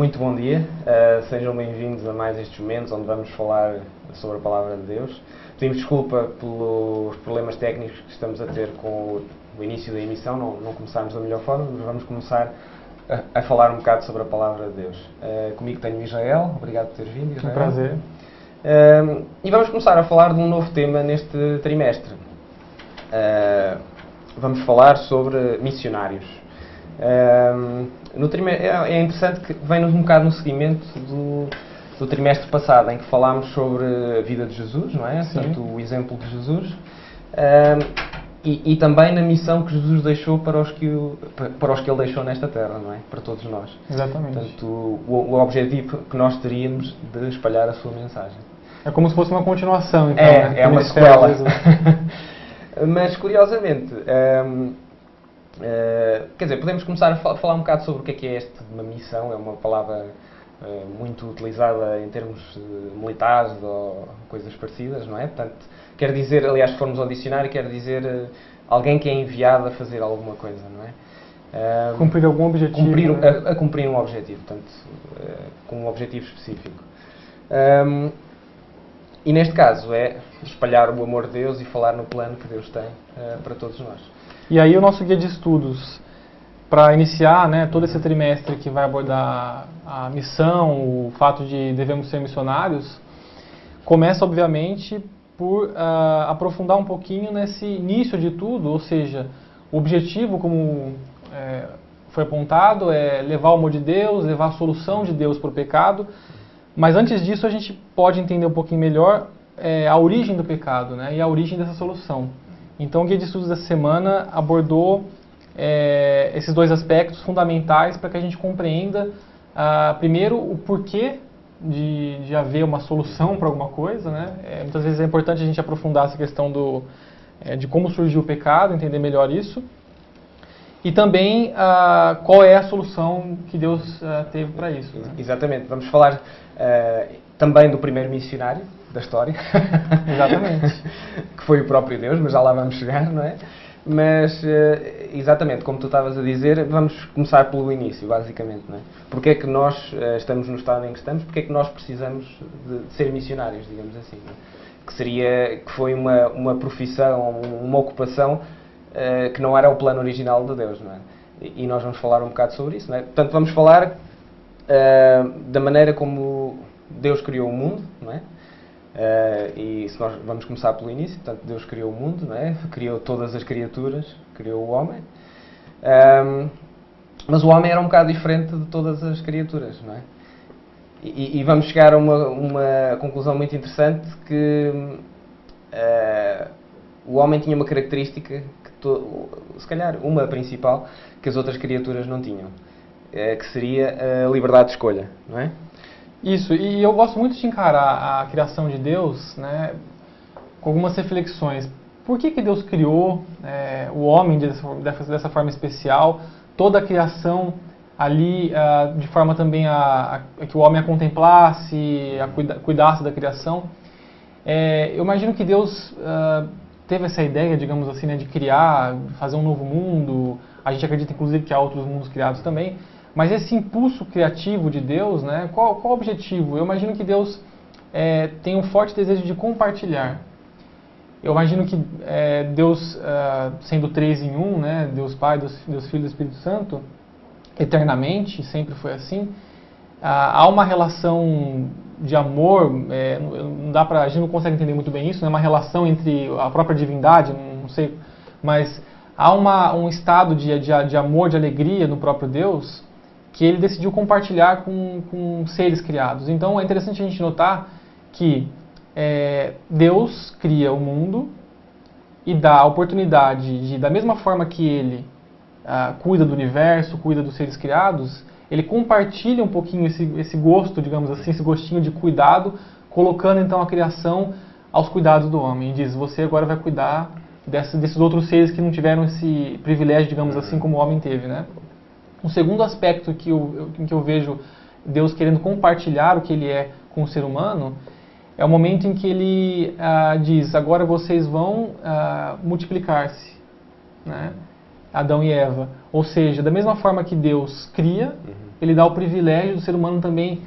Muito bom dia, sejam bem-vindos a mais estes momentos onde vamos falar sobre a Palavra de Deus. Pedimos desculpa pelos problemas técnicos que estamos a ter com o início da emissão, não começámos da melhor forma, mas vamos começar a falar um bocado sobre a Palavra de Deus. Comigo tenho o Israel, obrigado por ter vindo, Israel. Um prazer. E vamos começar a falar de um novo tema neste trimestre. Vamos falar sobre missionários. É interessante que vem-nos um bocado no seguimento do trimestre passado, em que falámos sobre a vida de Jesus, não é? Sim. Portanto, o exemplo de Jesus, e também na missão que Jesus deixou para os que Ele deixou nesta terra, não é? Para todos nós. Exatamente. Portanto, o objetivo que nós teríamos de espalhar a sua mensagem. É como se fosse uma continuação, então, É uma Ministério sequela. de Jesus. Mas, curiosamente, quer dizer, podemos começar a falar um bocado sobre o que é uma missão. É uma palavra muito utilizada em termos militares ou coisas parecidas, não é? Portanto, quer dizer, aliás, se formos ao dicionário, quer dizer alguém que é enviado a fazer alguma coisa, não é? Cumprir algum objetivo. A cumprir um objetivo, portanto, com um objetivo específico. E neste caso é espalhar o amor de Deus e falar no plano que Deus tem para todos nós. E aí o nosso guia de estudos, para iniciar, né, todo esse trimestre que vai abordar a missão, o fato de devemos ser missionários, começa obviamente por aprofundar um pouquinho nesse início de tudo, ou seja, o objetivo, como foi apontado, é levar o amor de Deus, levar a solução de Deus para o pecado. Mas antes disso a gente pode entender um pouquinho melhor a origem do pecado, né, e a origem dessa solução. Então o Guia de Estudos dessa semana abordou esses dois aspectos fundamentais para que a gente compreenda, primeiro, o porquê de haver uma solução para alguma coisa, né? Muitas vezes é importante a gente aprofundar essa questão de como surgiu o pecado, entender melhor isso. E também qual é a solução que Deus teve para isso. Né? Exatamente. Vamos falar também do primeiro missionário da história. Exatamente. Que foi o próprio Deus, mas já lá vamos chegar, não é? Mas, exatamente, como tu estavas a dizer, vamos começar pelo início, basicamente, não é? Porque é que nós estamos no estado em que estamos? Porque é que nós precisamos de ser missionários, digamos assim, não é? Que foi uma profissão, uma ocupação que não era o plano original de Deus, não é? E nós vamos falar um bocado sobre isso, não é? Portanto, vamos falar da maneira como Deus criou o mundo, não é? E se nós vamos começar pelo início, portanto, Deus criou o mundo, não é? Criou todas as criaturas, criou o homem. Mas o homem era um bocado diferente de todas as criaturas, não é? E vamos chegar a uma conclusão muito interessante, que o homem tinha uma característica, se calhar uma principal, que as outras criaturas não tinham, que seria a liberdade de escolha, não é? Isso, e eu gosto muito de encarar a criação de Deus, né, com algumas reflexões. Por que Deus criou o homem dessa forma especial, toda a criação ali de forma também a que o homem a contemplasse, cuidasse da criação? Eu imagino que Deus teve essa ideia, digamos assim, né, de criar, fazer um novo mundo. A gente acredita inclusive que há outros mundos criados também. Mas esse impulso criativo de Deus, né, qual o objetivo? Eu imagino que Deus tem um forte desejo de compartilhar. Eu imagino que Deus, sendo três em um, né, Deus Pai, Deus Filho e Deus Espírito Santo, eternamente, sempre foi assim, há uma relação de amor, a gente não consegue entender muito bem isso, né, uma relação entre a própria divindade, não sei, mas há um estado de amor, de alegria no próprio Deus, que ele decidiu compartilhar com seres criados. Então é interessante a gente notar que Deus cria o mundo e dá a oportunidade de, da mesma forma que ele cuida do universo, cuida dos seres criados, ele compartilha um pouquinho esse gosto, digamos assim, esse gostinho de cuidado, colocando então a criação aos cuidados do homem. E diz, você agora vai cuidar desses outros seres que não tiveram esse privilégio, digamos assim, como o homem teve, né? Um segundo aspecto que eu vejo Deus querendo compartilhar o que ele é com o ser humano é o momento em que ele diz, agora vocês vão multiplicar-se, né? Adão e Eva. Ou seja, da mesma forma que Deus cria, ele dá o privilégio do ser humano também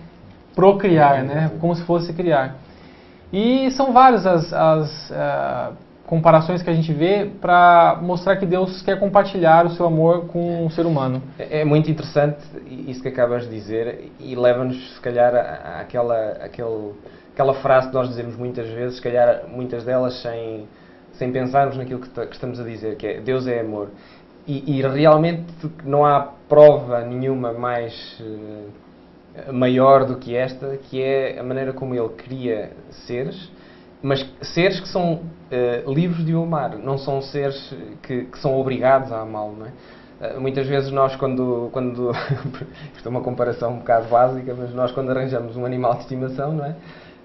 procriar, né? Como se fosse criar. E são várias as comparações que a gente vê para mostrar que Deus quer compartilhar o seu amor com o ser humano. É muito interessante isso que acabas de dizer e leva-nos, se calhar, àquela frase que nós dizemos muitas vezes, se calhar muitas delas sem pensarmos naquilo que estamos a dizer, que é Deus é amor. E realmente não há prova nenhuma maior do que esta, que é a maneira como Ele cria seres, mas seres que são livres de o amar, não são seres que são obrigados a amá-lo, não é? Muitas vezes nós quando isto é uma comparação um bocado básica, mas nós quando arranjamos um animal de estimação, não é?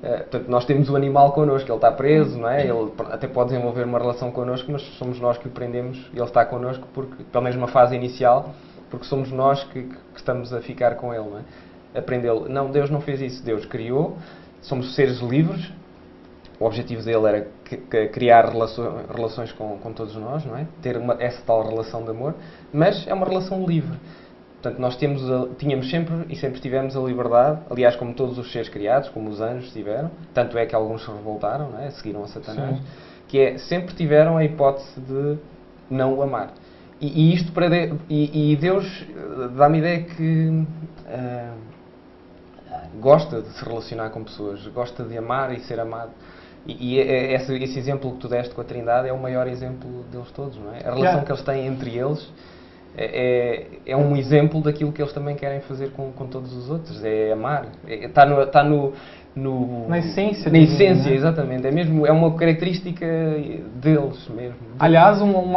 Portanto, nós temos o animal connosco, ele está preso, não é? Ele até pode desenvolver uma relação connosco, mas somos nós que o prendemos e ele está connosco, pelo menos numa fase inicial, porque somos nós que estamos a ficar com ele, não é? A prendê-lo. Não, Deus não fez isso, Deus criou, somos seres livres, o objetivo dele era criar relações com todos nós, não é? Ter essa tal relação de amor, mas é uma relação livre. Portanto, nós tínhamos sempre e sempre tivemos a liberdade, aliás, como todos os seres criados, como os anjos tiveram, tanto é que alguns se revoltaram, não é? Seguiram a Satanás, que sempre tiveram a hipótese de não o amar. E Deus dá-me a ideia que gosta de se relacionar com pessoas, gosta de amar e ser amado. E esse exemplo que tu deste com a Trindade é o maior exemplo deles todos, não é? A relação que eles têm entre eles é um exemplo daquilo que eles também querem fazer com todos os outros, é amar. Está na essência. Na essência, né? Exatamente. É uma característica deles mesmo. Aliás, um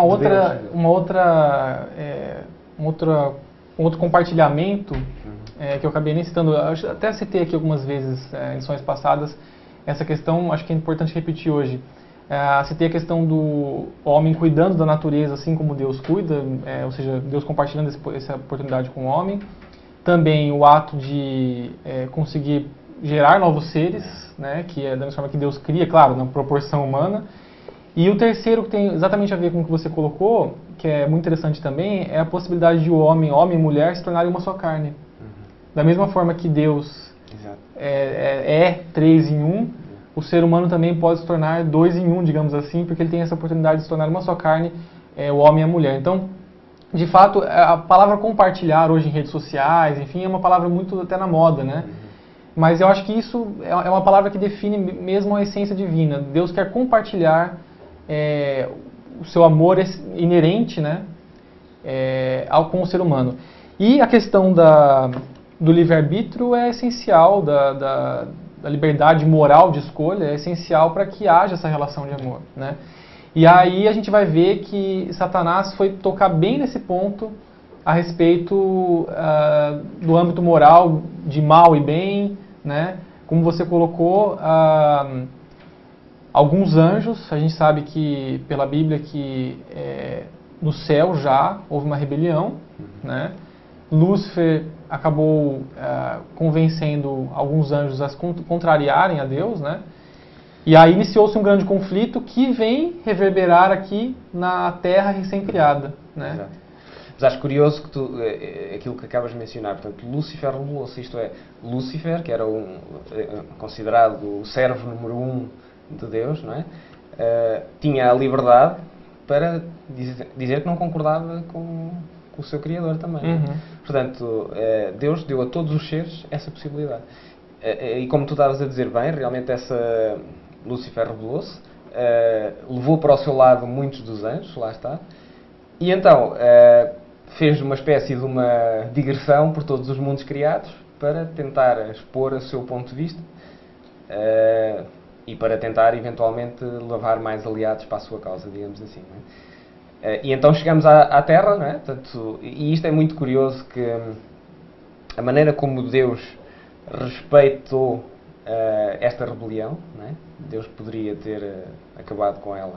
outro compartilhamento que eu acabei nem citando, eu até citei aqui algumas vezes em lições passadas, essa questão, acho que é importante repetir hoje. Citei a questão do homem cuidando da natureza assim como Deus cuida, ou seja, Deus compartilhando essa oportunidade com o homem. Também o ato de conseguir gerar novos seres, né, que é da mesma forma que Deus cria, claro, na proporção humana. E o terceiro, que tem exatamente a ver com o que você colocou, que é muito interessante também, é a possibilidade de o homem e mulher se tornarem uma só carne. Da mesma forma que Deus é 3 em 1, o ser humano também pode se tornar 2 em 1, digamos assim, porque ele tem essa oportunidade de se tornar uma só carne, o homem e a mulher. Então, de fato, a palavra compartilhar hoje em redes sociais, enfim, é uma palavra muito até na moda, né? Mas eu acho que isso é uma palavra que define mesmo a essência divina. Deus quer compartilhar o seu amor inerente, né, com o ser humano. E a questão do livre-arbítrio é essencial, da liberdade moral de escolha é essencial para que haja essa relação de amor, né? E aí a gente vai ver que Satanás foi tocar bem nesse ponto a respeito do âmbito moral de mal e bem, né? Como você colocou, alguns anjos, a gente sabe que pela Bíblia que no céu já houve uma rebelião, né? Lúcifer acabou convencendo alguns anjos a contrariarem a Deus, né? E aí iniciou-se um grande conflito que vem reverberar aqui na Terra recém-criada, né? Exato. Mas acho curioso que aquilo que acabas de mencionar, portanto, Lúcifer rebelou-se, isto é, Lúcifer, que era considerado o servo número 1 de Deus, não é? Tinha a liberdade para dizer que não concordava com o seu Criador também. Portanto, Deus deu a todos os seres essa possibilidade. E como tu estavas a dizer bem, realmente Lúcifer rebelou-se, levou para o seu lado muitos dos anjos, lá está, e então fez uma espécie de uma digressão por todos os mundos criados para tentar expor o seu ponto de vista e para tentar eventualmente levar mais aliados para a sua causa, digamos assim, não é? E então chegamos à Terra, não é? Portanto, e isto é muito curioso, que a maneira como Deus respeitou esta rebelião, não é? Deus poderia ter acabado com ela.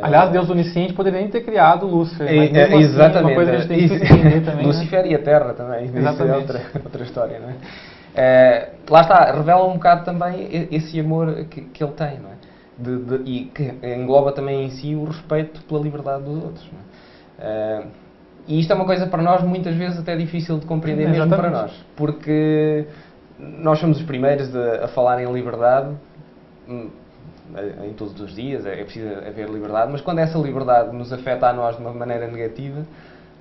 Aliás, Deus onisciente poderia nem ter criado Lúcifer, mas mesmo exatamente, assim, uma coisa que a gente tem que entender também. Lúcifer, né? E a Terra também, exatamente. Isso é outra história, não é? Lá está, revela um bocado também esse amor que ele tem, não é? E que engloba também em si o respeito pela liberdade dos outros, não é? E isto é uma coisa para nós muitas vezes até difícil de compreender, mesmo para nós. Porque nós somos os primeiros a falar em liberdade em todos os dias, é preciso haver liberdade, mas quando essa liberdade nos afeta a nós de uma maneira negativa,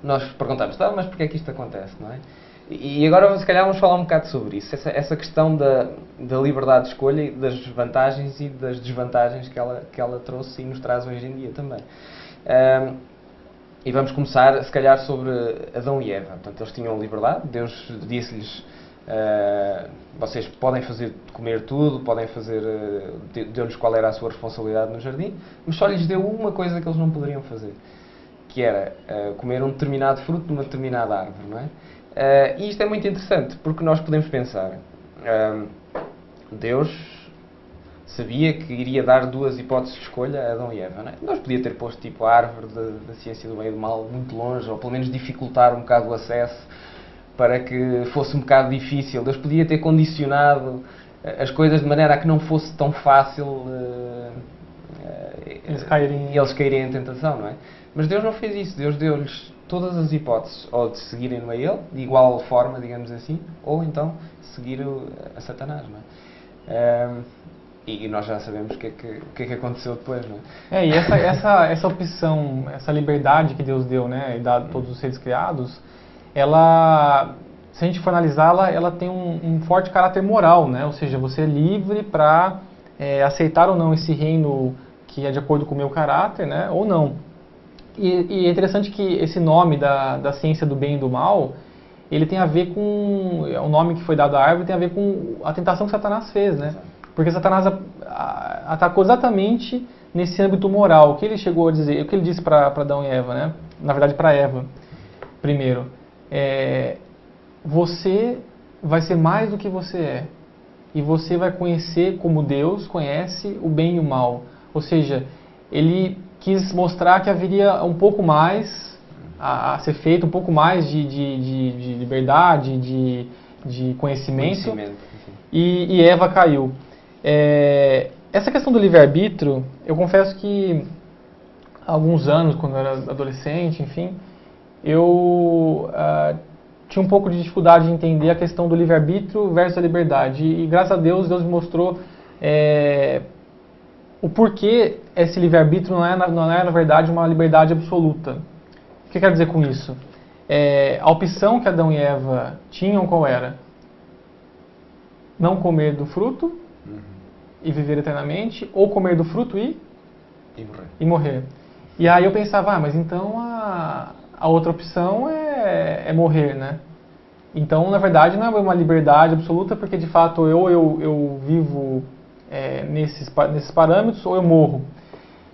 nós perguntamos, mas porquê é que isto acontece, não é? E agora, se calhar, vamos falar um bocado sobre isso, essa questão da liberdade de escolha e das vantagens e das desvantagens que ela trouxe e nos traz hoje em dia também. E vamos começar, se calhar, sobre Adão e Eva. Portanto, eles tinham liberdade, Deus disse-lhes, vocês podem comer tudo, podem fazer, deu-lhes qual era a sua responsabilidade no jardim, mas só lhes deu uma coisa que eles não poderiam fazer, que era comer um determinado fruto de uma determinada árvore, não é? E isto é muito interessante, porque nós podemos pensar, Deus sabia que iria dar duas hipóteses de escolha a Adão e Eva, não é? Nós podia ter posto tipo a árvore da ciência do bem e do mal muito longe, ou pelo menos dificultar um bocado o acesso, para que fosse um bocado difícil. Deus podia ter condicionado as coisas de maneira a que não fosse tão fácil eles caírem em tentação, não é? Mas Deus não fez isso. Deus deu-lhes todas as hipóteses, ou de seguirem-no a Ele, de igual forma, digamos assim, ou então seguir a Satanás, não é? E nós já sabemos o que é que aconteceu depois, não é? E essa opção, essa liberdade que Deus deu, né, e dá a todos os seres criados, ela, se a gente for analisá-la, ela tem um forte caráter moral, né? Ou seja, você é livre para aceitar ou não esse reino que é de acordo com o meu caráter, né? Ou não. E é interessante que esse nome da ciência do bem e do mal, ele tem a ver com, o nome que foi dado à árvore tem a ver com a tentação que Satanás fez, né? Porque Satanás atacou exatamente nesse âmbito moral. O que ele chegou a dizer, o que ele disse para Adão e Eva, né? Na verdade, para Eva, primeiro. Você vai ser mais do que você é. E você vai conhecer como Deus conhece o bem e o mal. Ou seja, ele quis mostrar que haveria um pouco mais a ser feito, um pouco mais de liberdade, de conhecimento. E Eva caiu. Essa questão do livre-arbítrio, eu confesso que há alguns anos, quando eu era adolescente, enfim, eu tinha um pouco de dificuldade de entender a questão do livre-arbítrio versus a liberdade. E graças a Deus, Deus me mostrou o porquê esse livre-arbítrio não é, na verdade, uma liberdade absoluta. O que eu quero dizer com isso? A opção que Adão e Eva tinham, qual era? Não comer do fruto e viver eternamente, ou comer do fruto e morrer. E aí eu pensava, mas então a outra opção é morrer, né? Então, na verdade, não é uma liberdade absoluta, porque de fato eu vivo nesses parâmetros, ou eu morro.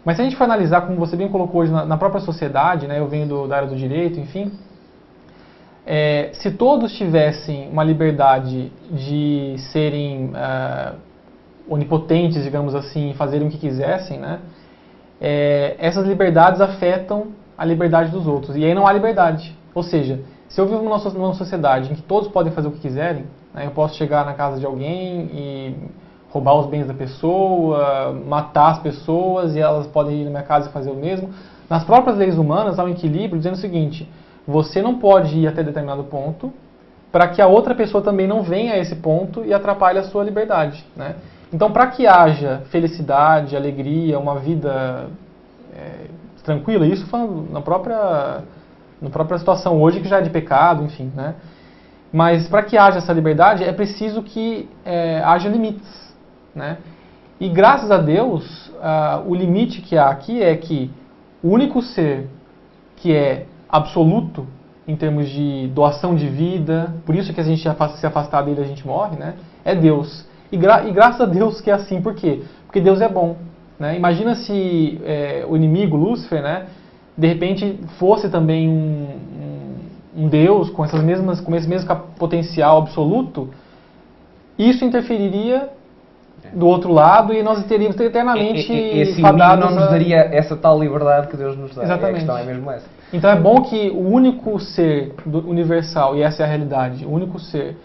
Mas se a gente for analisar, como você bem colocou hoje, na própria sociedade, né, eu venho da área do direito, enfim, se todos tivessem uma liberdade de serem onipotentes, digamos assim, fazerem o que quisessem, né, essas liberdades afetam a liberdade dos outros. E aí não há liberdade. Ou seja, se eu vivo numa sociedade em que todos podem fazer o que quiserem, né, eu posso chegar na casa de alguém e roubar os bens da pessoa, matar as pessoas, e elas podem ir na minha casa e fazer o mesmo. Nas próprias leis humanas há um equilíbrio dizendo o seguinte: você não pode ir até determinado ponto para que a outra pessoa também não venha a esse ponto e atrapalhe a sua liberdade, né? Então, para que haja felicidade, alegria, uma vida tranquila, isso falando na própria situação hoje, que já é de pecado, enfim, né? Mas para que haja essa liberdade, é preciso que haja limites, né? E graças a Deus, o limite que há aqui é que o único ser que é absoluto em termos de doação de vida, por isso que a gente se afastar dele a gente morre, né? É Deus. E graças a Deus que é assim, por quê? Porque Deus é bom, né? Imagina se o inimigo, Lúcifer, né, de repente fosse também um Deus com esse mesmo potencial absoluto. Isso interferiria do outro lado e nós teríamos eternamente esse fadados não nos daria essa tal liberdade que Deus nos dá. Exatamente. A questão é mesmo essa. Então é bom que o único ser universal, e essa é a realidade, o único ser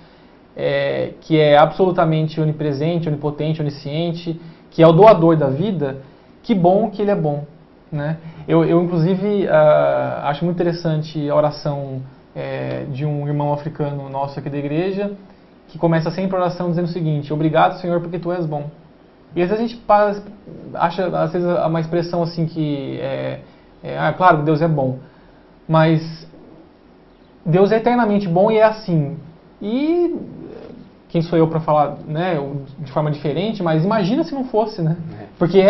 que é absolutamente onipresente, onipotente, onisciente, que é o doador da vida, que bom que ele é bom. né? Eu inclusive, acho muito interessante a oração de um irmão africano nosso aqui da igreja, que começa sempre a oração dizendo o seguinte: obrigado, Senhor, porque Tu és bom. E às vezes a gente acha, às vezes, uma expressão assim que claro, Deus é bom, mas Deus é eternamente bom e é assim. E quem sou eu para falar, né, de forma diferente, mas imagina se não fosse, né? Porque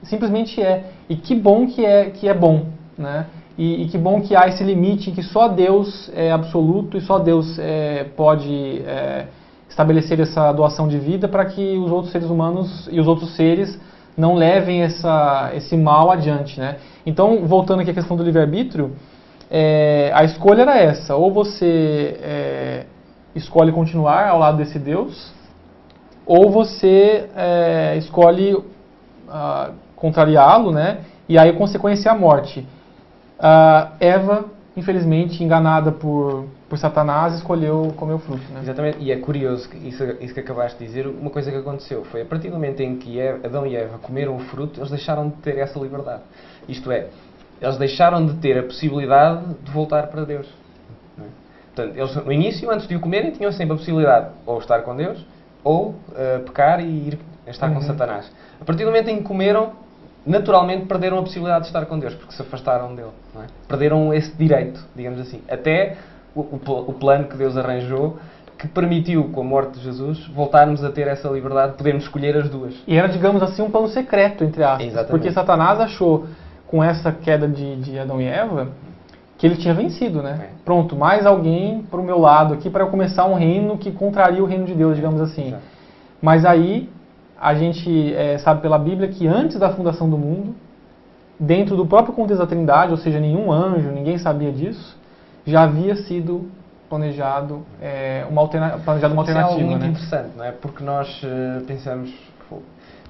simplesmente é. E que bom que é bom, né? E que bom que há esse limite em que só Deus é absoluto e só Deus pode estabelecer essa doação de vida para que os outros seres humanos e os outros seres não levem esse mal adiante, né? Então, voltando aqui à questão do livre-arbítrio, a escolha era essa: ou você escolhe continuar ao lado desse Deus, ou você escolhe contrariá-lo, né? E aí a consequência é a morte. Eva, infelizmente, enganada por Satanás, escolheu comer o fruto, né? Exatamente, e é curioso, isso que acabaste de dizer, uma coisa que aconteceu foi, a partir do momento em que Adão e Eva comeram o fruto, eles deixaram de ter essa liberdade. Isto é, eles deixaram de ter a possibilidade de voltar para Deus. Não é? Portanto, eles no início, antes de o comerem, tinham sempre a possibilidade ou estar com Deus, ou pecar e estar com Satanás. A partir do momento em que comeram, naturalmente perderam a possibilidade de estar com Deus, porque se afastaram dele. Não é? Perderam esse direito, digamos assim. Até o plano que Deus arranjou, que permitiu, com a morte de Jesus, voltarmos a ter essa liberdade de podermos escolher as duas. E era, digamos assim, um plano secreto, entre aspas. Exatamente. Porque Satanás achou, com essa queda de Adão e Eva, que ele tinha vencido, né? Pronto, mais alguém para o meu lado aqui para eu começar um reino que contraria o reino de Deus, digamos assim. Exato. Mas aí, a gente sabe pela Bíblia que antes da fundação do mundo, dentro do próprio contexto da Trindade, ou seja, nenhum anjo, ninguém sabia disso, já havia sido planejado uma alternativa. Isso é algo muito interessante, não é? Porque nós pensamos,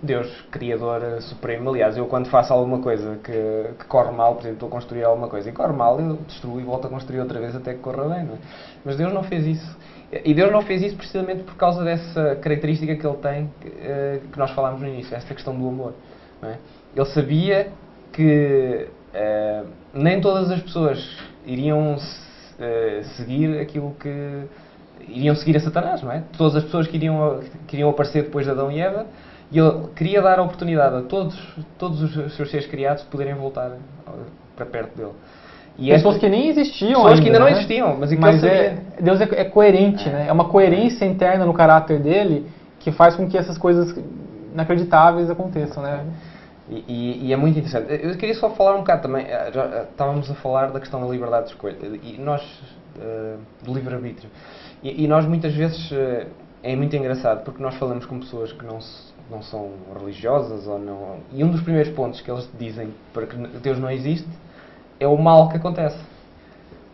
Deus, Criador Supremo. Aliás, eu quando faço alguma coisa que corre mal, por exemplo, estou a construir alguma coisa e corre mal, eu destruo e volto a construir outra vez até que corra bem, não é? Mas Deus não fez isso. E Deus não fez isso precisamente por causa dessa característica que Ele tem, que nós falámos no início, esta questão do amor. Não é? Ele sabia que nem todas as pessoas iriam seguir aquilo que... iriam seguir a Satanás, não é? Todas as pessoas que iriam aparecer depois de Adão e Eva, e Ele queria dar a oportunidade a todos os seus seres criados de poderem voltar para perto dele. E pessoas que nem existiam pessoas ainda, que ainda não né? existiam, mas Deus é coerente, né? É uma coerência interna no caráter dele que faz com que essas coisas inacreditáveis aconteçam, né? E é muito interessante. Eu queria só falar um bocado também, já estávamos a falar da questão da liberdade de escolha, e nós, do livre-arbítrio, e nós muitas vezes, é muito engraçado, porque nós falamos com pessoas que não são religiosas, ou não, e um dos primeiros pontos que eles dizem para que Deus não existe é o mal que acontece.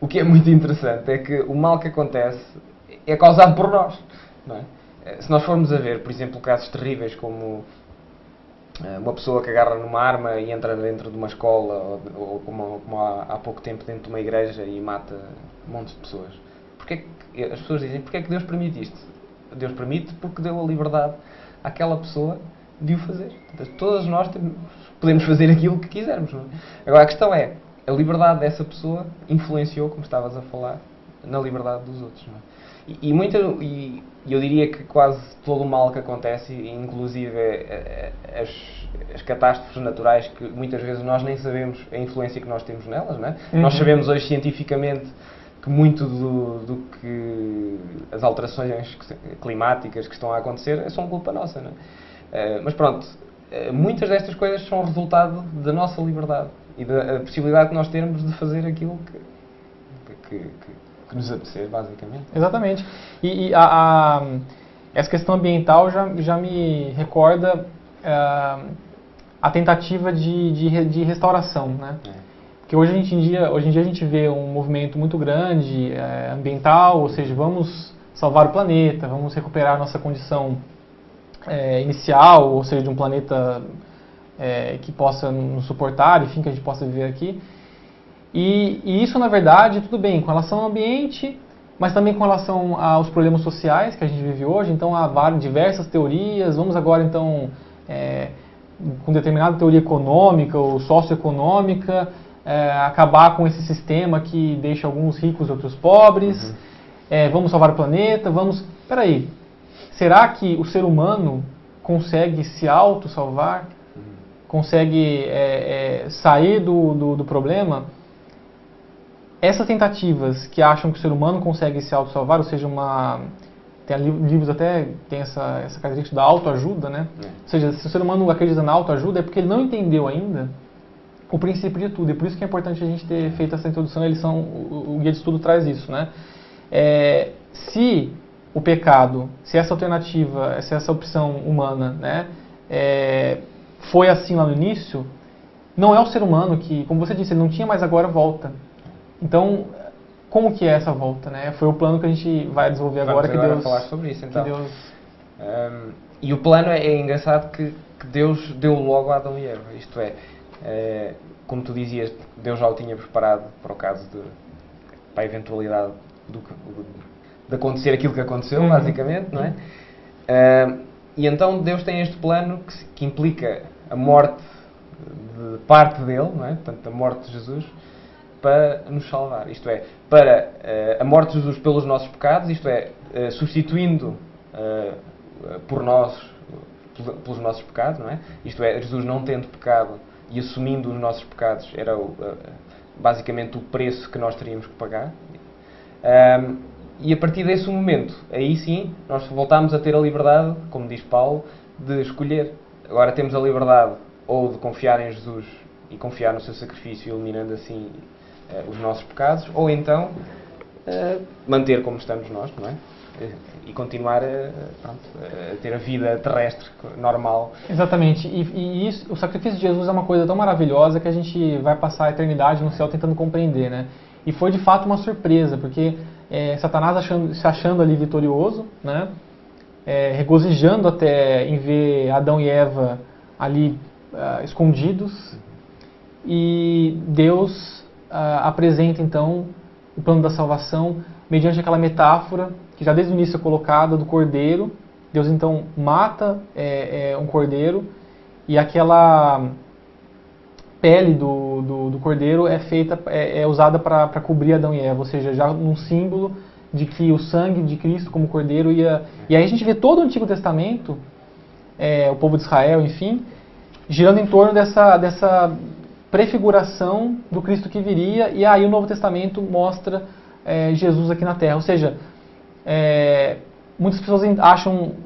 O que é muito interessante é que o mal que acontece é causado por nós. Não é? Se nós formos a ver, por exemplo, casos terríveis como uma pessoa que agarra numa arma e entra dentro de uma escola, ou como há pouco tempo dentro de uma igreja e mata montes de pessoas. As pessoas dizem, porque é que Deus permite isto? Deus permite porque deu a liberdade àquela pessoa de o fazer. Portanto, todos nós podemos fazer aquilo que quisermos. Não é? Agora, a questão é, a liberdade dessa pessoa influenciou, como estavas a falar, na liberdade dos outros. Não é? E eu diria que quase todo o mal que acontece, inclusive as catástrofes naturais, que muitas vezes nós nem sabemos a influência que nós temos nelas. Não é? Nós sabemos hoje cientificamente que muito do que as alterações climáticas que estão a acontecer são culpa nossa. Não é? Mas pronto, muitas destas coisas são resultado da nossa liberdade e da possibilidade que nós temos de fazer aquilo que nos apetecer, basicamente. Exatamente. Essa questão ambiental já me recorda a tentativa de restauração, né? Porque hoje em dia a gente vê um movimento muito grande ambiental, ou seja, vamos salvar o planeta, vamos recuperar a nossa condição inicial, ou seja, de um planeta que possa nos suportar, enfim, que a gente possa viver aqui. E isso, na verdade, tudo bem, com relação ao ambiente, mas também com relação aos problemas sociais que a gente vive hoje. Então, há diversas teorias. Vamos agora, então, com determinada teoria econômica ou socioeconômica, acabar com esse sistema que deixa alguns ricos e outros pobres, vamos salvar o planeta, vamos... Peraí, será que o ser humano consegue se auto-salvar? Consegue sair do problema? Essas tentativas que acham que o ser humano consegue se auto-salvar, ou seja, tem livros até tem essa característica da autoajuda, né? Ou seja, se o ser humano acredita na autoajuda é porque ele não entendeu ainda o princípio de tudo. E por isso que é importante a gente ter feito essa introdução, o guia de estudo traz isso, né? Se o pecado, se essa alternativa, se essa opção humana, né, foi assim lá no início, não é o ser humano que, como você disse, ele não tinha, mas agora volta. Então, como que é essa volta, né? Foi o plano que a gente vai desenvolver agora, que Deus... falar sobre isso, então. Deus... E o plano é engraçado que Deus deu logo a Adão e Eva, isto é, como tu dizias, Deus já o tinha preparado para o caso para a eventualidade de acontecer aquilo que aconteceu, basicamente, não é? E então Deus tem este plano que implica a morte de parte dele, não é? Portanto, a morte de Jesus, para nos salvar, isto é, para a morte de Jesus pelos nossos pecados, isto é, substituindo por nós, pelos nossos pecados, não é? Isto é, Jesus não tendo pecado e assumindo os nossos pecados era basicamente o preço que nós teríamos que pagar. E a partir desse momento, aí sim, nós voltamos a ter a liberdade, como diz Paulo, de escolher. Agora temos a liberdade ou de confiar em Jesus e confiar no seu sacrifício, eliminando assim os nossos pecados, ou então manter como estamos nós, não é? E continuar a ter a vida terrestre normal. Exatamente. E isso, o sacrifício de Jesus é uma coisa tão maravilhosa que a gente vai passar a eternidade no céu tentando compreender, né? E foi de fato uma surpresa, porque Satanás se achando ali vitorioso, né? Regozijando até em ver Adão e Eva ali escondidos, e Deus apresenta então o plano da salvação mediante aquela metáfora que já desde o início é colocada do cordeiro. Deus então mata um cordeiro, e aquela pele do cordeiro é usada para cobrir Adão e Eva, ou seja, já um símbolo de que o sangue de Cristo como cordeiro ia... E aí a gente vê todo o Antigo Testamento, o povo de Israel, enfim, girando em torno dessa prefiguração do Cristo que viria, e aí o Novo Testamento mostra Jesus aqui na Terra. Ou seja, muitas pessoas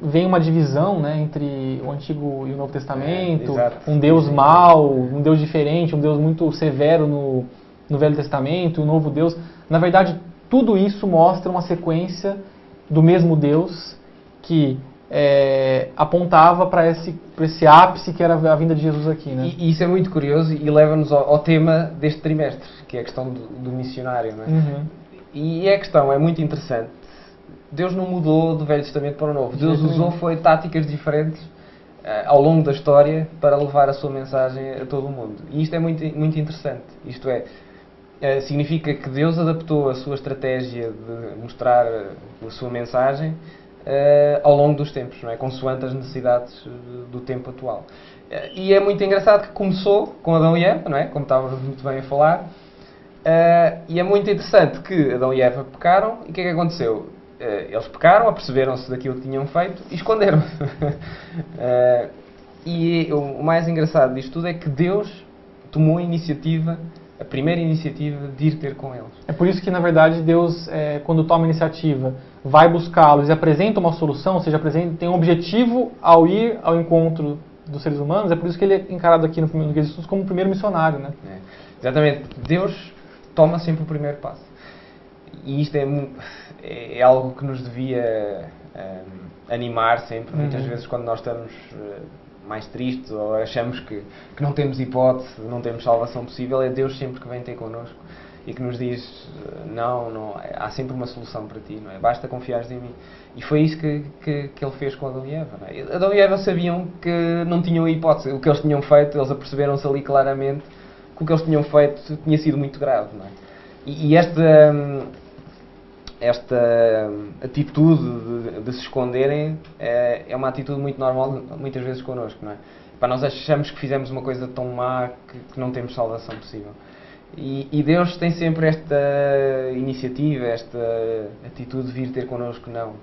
veem uma divisão, né, entre o Antigo e o Novo Testamento, um Deus mau, um Deus diferente, um Deus muito severo no Velho Testamento, um novo Deus. Na verdade, tudo isso mostra uma sequência do mesmo Deus que apontava para esse ápice que era a vinda de Jesus aqui, né? E isso é muito curioso e leva-nos ao tema deste trimestre, que é a questão do missionário, não é? E a questão é muito interessante. Deus não mudou do Velho Testamento para o Novo. Deus usou táticas diferentes ao longo da história para levar a sua mensagem a todo o mundo. E isto é muito, muito interessante. Isto significa que Deus adaptou a sua estratégia de mostrar a sua mensagem ao longo dos tempos, não é? Consoante as necessidades do tempo atual. E é muito engraçado que começou com Adão e Eva, não é? Como estávamos muito bem a falar. E é muito interessante que Adão e Eva pecaram, e o que é que aconteceu? Eles pecaram, aperceberam-se daquilo que tinham feito e esconderam-se. E o mais engraçado disto tudo é que Deus tomou a primeira iniciativa de ir ter com eles. É por isso que, na verdade, Deus, quando toma a iniciativa, vai buscá-los e apresenta uma solução, ou seja, tem um objetivo ao ir ao encontro dos seres humanos. É por isso que ele é encarado aqui no Guia de Estudos como o primeiro missionário, né? Exatamente. Deus toma sempre o primeiro passo. E isto é algo que nos devia animar sempre. Muitas vezes, quando nós estamos mais tristes ou achamos que não temos hipótese, não temos salvação possível, é Deus sempre que vem ter connosco e que nos diz não, há sempre uma solução para ti, não é? Basta confiares em mim. E foi isso que ele fez com Adão e Eva, não é? Adão e Eva sabiam que não tinham hipótese. O que eles tinham feito, eles aperceberam-se ali claramente que o que eles tinham feito tinha sido muito grave, não é? E esta atitude de se esconderem é uma atitude muito normal muitas vezes connosco, não é? Nós achamos que fizemos uma coisa tão má que não temos salvação possível. E Deus tem sempre esta iniciativa, esta atitude de vir ter connosco, não.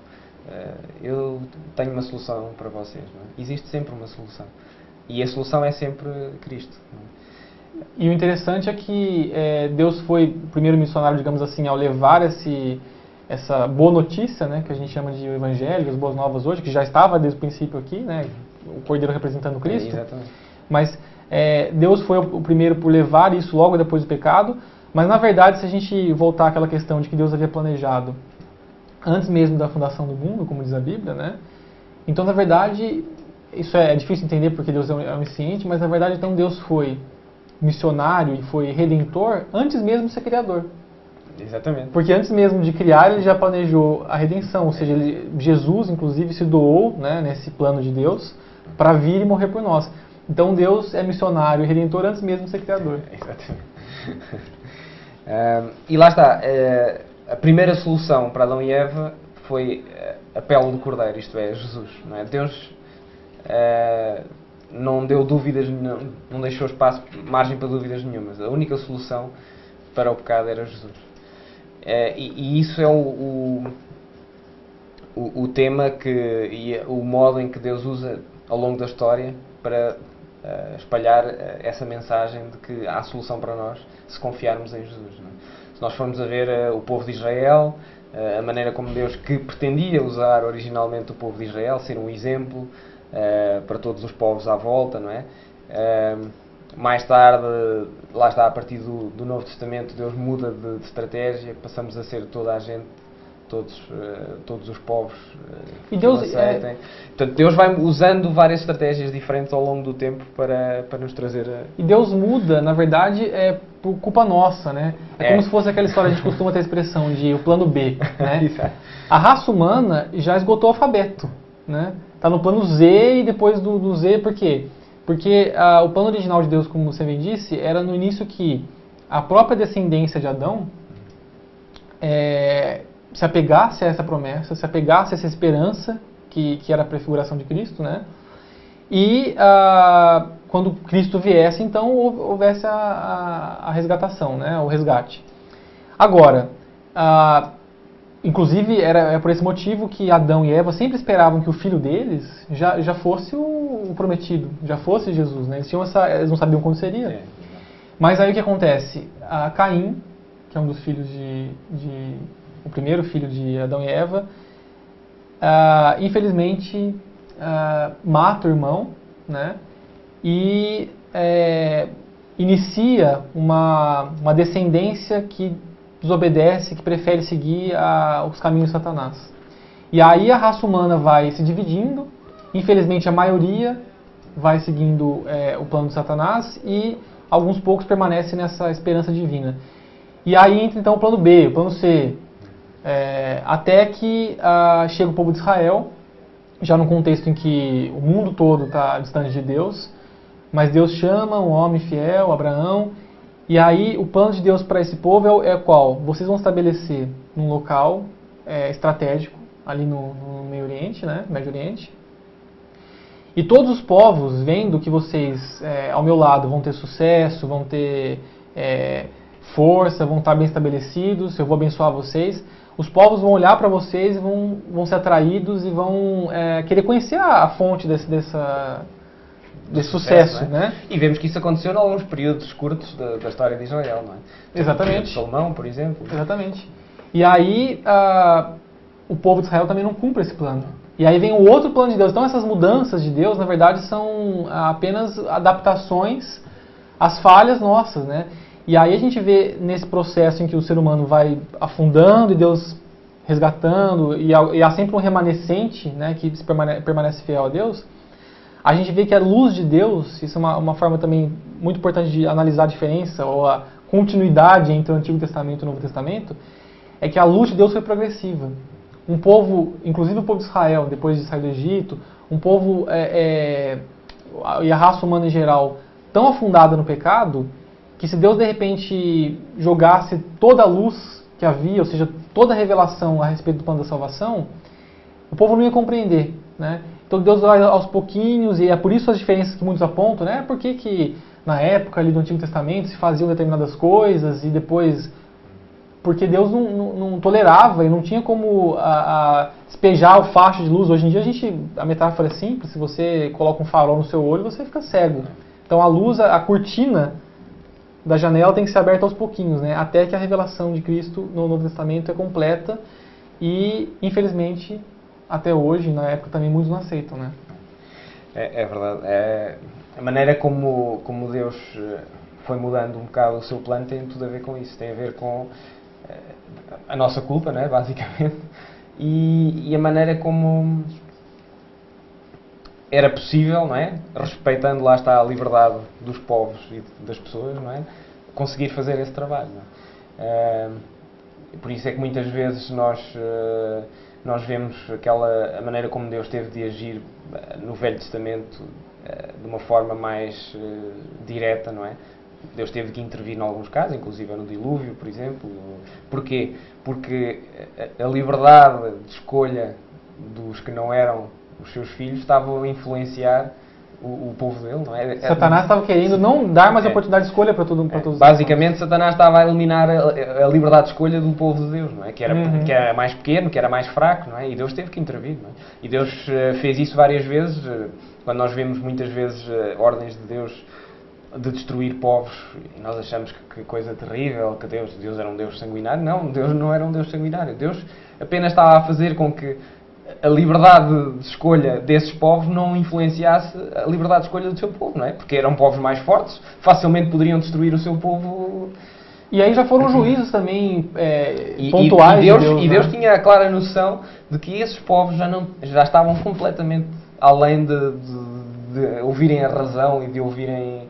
Eu tenho uma solução para vocês, não é? Existe sempre uma solução. E a solução é sempre Cristo. Não é? E o interessante é que Deus foi o primeiro missionário, digamos assim, ao levar essa boa notícia, né, que a gente chama de evangelho, as boas novas hoje, que já estava desde o princípio aqui, né, o Cordeiro representando Cristo. Exatamente. Mas Deus foi o primeiro por levar isso logo depois do pecado. Mas na verdade, se a gente voltar àquela questão de que Deus havia planejado antes mesmo da fundação do mundo, como diz a Bíblia, né? Então, na verdade, isso é difícil entender porque Deus é onisciente, mas na verdade, então Deus foi missionário e foi redentor antes mesmo de ser criador. Exatamente. Porque antes mesmo de criar, ele já planejou a redenção, ou seja, Jesus, inclusive, se doou, né, nesse plano de Deus para vir e morrer por nós. Então, Deus é missionário e redentor antes mesmo de ser criador. Exatamente. E lá está, a primeira solução para Adão e Eva foi a pele do Cordeiro, isto é, Jesus. Não é? Deus não deu dúvidas, não deixou espaço, margem para dúvidas nenhumas. A única solução para o pecado era Jesus. E isso é o tema e o modo em que Deus usa ao longo da história para espalhar essa mensagem de que há solução para nós se confiarmos em Jesus. Não é? Se nós formos a ver o povo de Israel, a maneira como Deus, que pretendia usar originalmente o povo de Israel, ser um exemplo para todos os povos à volta, não é? Mais tarde, lá está, a partir do Novo Testamento, Deus muda de estratégia, passamos a ser toda a gente, todos os povos e Deus, aceitem. Portanto, Deus vai usando várias estratégias diferentes ao longo do tempo para nos trazer E Deus muda, na verdade, por culpa nossa, né? É como se fosse aquela história, a gente costuma ter a expressão de o plano B, né? A raça humana já esgotou o alfabeto, né? Está no plano Z e depois do Z, por quê? Porque o plano original de Deus, como você bem disse, era no início que a própria descendência de Adão se apegasse a essa promessa, se apegasse a essa esperança que era a prefiguração de Cristo, né? E quando Cristo viesse, então houvesse a resgatação, né? O resgate. Agora, inclusive é por esse motivo que Adão e Eva sempre esperavam que o filho deles já fosse o prometido, já fosse Jesus, né? Eles não sabiam como seria. Mas aí o que acontece? Caim, que é um dos filhos o primeiro filho de Adão e Eva, infelizmente mata o irmão, né? E inicia uma descendência que desobedece, que prefere seguir os caminhos de Satanás. E aí a raça humana vai se dividindo, infelizmente a maioria vai seguindo o plano de Satanás e alguns poucos permanecem nessa esperança divina. E aí entra então o plano B, o plano C, até que chega o povo de Israel, já num contexto em que o mundo todo está distante de Deus, mas Deus chama um homem fiel, Abraão, e aí o plano de Deus para esse povo é qual? Vocês vão estabelecer num local estratégico, ali no Meio Oriente, né? Médio Oriente, e todos os povos, vendo que vocês, ao meu lado, vão ter sucesso, vão ter força, vão estar bem estabelecidos, eu vou abençoar vocês, os povos vão olhar para vocês e vão ser atraídos e vão querer conhecer a fonte desse sucesso, né? E vemos que isso aconteceu em alguns períodos curtos da história de Israel, não é? Exatamente. Salomão, por exemplo. Exatamente. E aí o povo de Israel também não cumpre esse plano. E aí vem o outro plano de Deus. Então essas mudanças de Deus, na verdade, são apenas adaptações às falhas nossas, né? E aí a gente vê nesse processo em que o ser humano vai afundando e Deus resgatando, e há sempre um remanescente, né, que permanece fiel a Deus. A gente vê que a luz de Deus, isso é uma forma também muito importante de analisar a diferença, ou a continuidade entre o Antigo Testamento e o Novo Testamento, é que a luz de Deus foi progressiva. Um povo, inclusive o povo de Israel, depois de sair do Egito, um povo e a raça humana em geral, tão afundada no pecado, que se Deus de repente jogasse toda a luz que havia, ou seja, toda a revelação a respeito do plano da salvação, o povo não ia compreender, né? Então Deus vai aos pouquinhos, e é por isso as diferenças que muitos apontam, né? Por que na época ali do Antigo Testamento se faziam determinadas coisas e depois... Porque Deus não tolerava e não tinha como despejar o facho de luz. Hoje em dia a metáfora é simples, se você coloca um farol no seu olho, você fica cego. Então a luz, a cortina da janela tem que ser aberta aos pouquinhos, né? Até que a revelação de Cristo no Novo Testamento é completa e, infelizmente, até hoje, na época, também muitos não aceitam, né? É verdade. A maneira como Deus foi mudando um bocado o seu plano tem tudo a ver com isso. Tem a ver com a nossa culpa, né, basicamente, e a maneira como era possível, não é? Respeitando, lá está, a liberdade dos povos e das pessoas, não é? Conseguir fazer esse trabalho. Não é? Por isso é que muitas vezes nós vemos a maneira como Deus teve de agir no Velho Testamento de uma forma mais direta, não é? Deus teve que intervir em alguns casos, inclusive no dilúvio, por exemplo. Porquê? Porque a liberdade de escolha dos que não eram os seus filhos estava a influenciar o povo dele, não é? Satanás estava querendo não dar mais oportunidade de escolha para todos. Basicamente, Satanás estava a eliminar a liberdade de escolha do povo de Deus, não é? Que era mais pequeno, que era mais fraco, não é? E Deus teve que intervir, não é? E Deus fez isso várias vezes, quando nós vemos muitas vezes ordens de Deus de destruir povos, e nós achamos que coisa terrível, que Deus era um Deus sanguinário. Não, Deus não era um Deus sanguinário. Deus apenas estava a fazer com que a liberdade de escolha desses povos não influenciasse a liberdade de escolha do seu povo, não é? Porque eram povos mais fortes, facilmente poderiam destruir o seu povo. E aí já foram juízos também pontuais. E Deus tinha a clara noção de que esses povos já estavam completamente além de ouvirem a razão e de ouvirem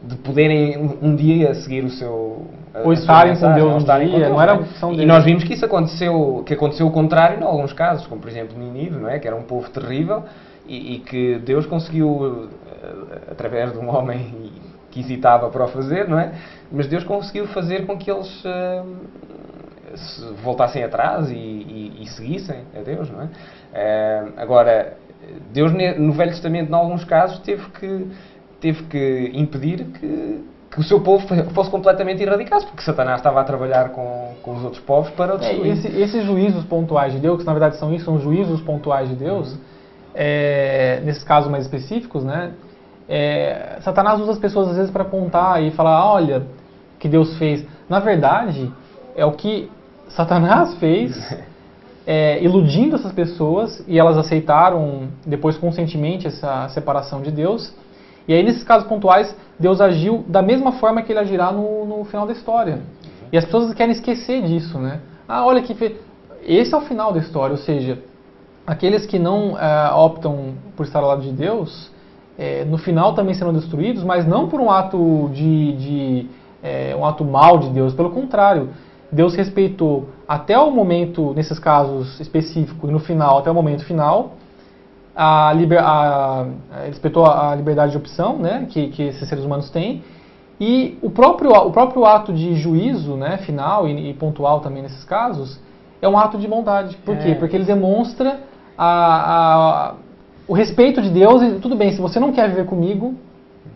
de poderem um dia seguir o seu... Ou estarem com Deus um dia, não era opção deles. E nós vimos que aconteceu o contrário em alguns casos, como por exemplo Nínive, não é? Que era um povo terrível e que Deus conseguiu, através de um homem que hesitava para o fazer, não é? Mas Deus conseguiu fazer com que eles voltassem atrás e seguissem a Deus, não é? Agora, Deus no Velho Testamento, em alguns casos, teve que impedir que o seu povo fosse completamente erradicado, porque Satanás estava a trabalhar com os outros povos para o destruir. Esses juízos pontuais de Deus, que na verdade são juízos pontuais de Deus, nesses casos mais específicos, né? Satanás usa as pessoas às vezes para apontar e falar, olha, o que Deus fez. Na verdade, é o que Satanás fez, iludindo essas pessoas, e elas aceitaram depois conscientemente essa separação de Deus. E aí, nesses casos pontuais, Deus agiu da mesma forma que ele agirá no final da história. E as pessoas querem esquecer disso, né? Olha que... Esse é o final da história, ou seja, aqueles que não optam por estar ao lado de Deus, no final também serão destruídos, mas não por um ato um ato mal de Deus, pelo contrário. Deus respeitou até o momento, nesses casos específicos, e no final, até o momento final, respeitou a liberdade de opção, né, que esses seres humanos têm, e o próprio ato de juízo, né, final e pontual também nesses casos, é um ato de bondade. Por quê? Porque ele demonstra o respeito de Deus, e tudo bem, se você não quer viver comigo,